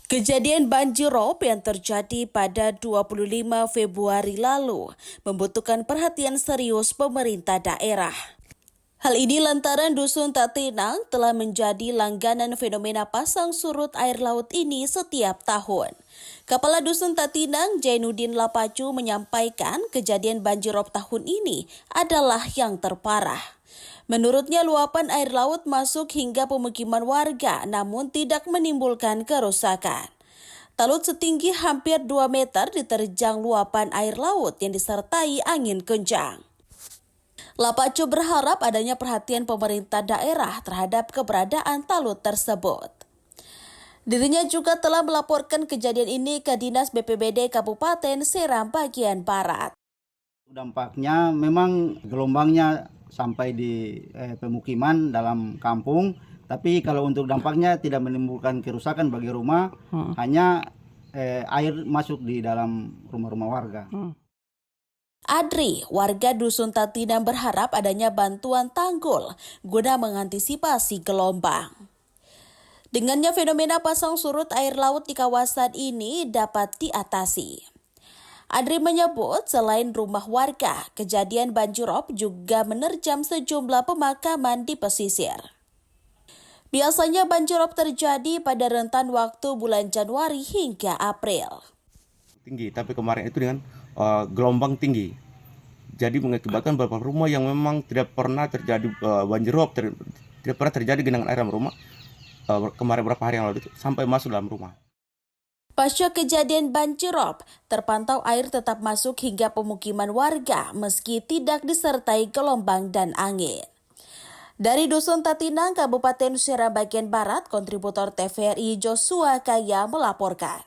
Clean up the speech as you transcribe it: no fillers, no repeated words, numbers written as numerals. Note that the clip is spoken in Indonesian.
Kejadian banjirop yang terjadi pada 25 Februari lalu membutuhkan perhatian serius pemerintah daerah. Hal ini lantaran Dusun Tatinang telah menjadi langganan fenomena pasang surut air laut ini setiap tahun. Kepala Dusun Tatinang, Jainuddin Lapacu, menyampaikan kejadian banjirop tahun ini adalah yang terparah. Menurutnya, luapan air laut masuk hingga pemukiman warga namun tidak menimbulkan kerusakan. Talut setinggi hampir 2 meter diterjang luapan air laut yang disertai angin kencang. Lapacu berharap adanya perhatian pemerintah daerah terhadap keberadaan talut tersebut. Dirinya juga telah melaporkan kejadian ini ke Dinas BPBD Kabupaten Seram bagian Barat. Dampaknya memang gelombangnya sampai di pemukiman dalam kampung, tapi kalau untuk dampaknya tidak menimbulkan kerusakan bagi rumah, hanya air masuk di dalam rumah-rumah warga. Adri, warga Dusun Tatinang, berharap adanya bantuan tanggul guna mengantisipasi gelombang. Dengannya fenomena pasang surut air laut di kawasan ini dapat diatasi. Adri menyebut selain rumah warga, kejadian banjirop juga menerjang sejumlah pemakaman di pesisir. Biasanya banjirop terjadi pada rentan waktu bulan Januari hingga April. Tinggi, tapi kemarin itu dengan gelombang tinggi. Jadi mengakibatkan beberapa rumah yang memang tidak pernah terjadi banjirop, tidak pernah terjadi genangan air dalam rumah. Kemarin beberapa hari yang lalu itu sampai masuk dalam rumah. Pasca kejadian banjirop, terpantau air tetap masuk hingga pemukiman warga meski tidak disertai gelombang dan angin. Dari Dusun Tatinang, Kabupaten Seram bagian Barat, kontributor TVRI Joshua Kaya melaporkan.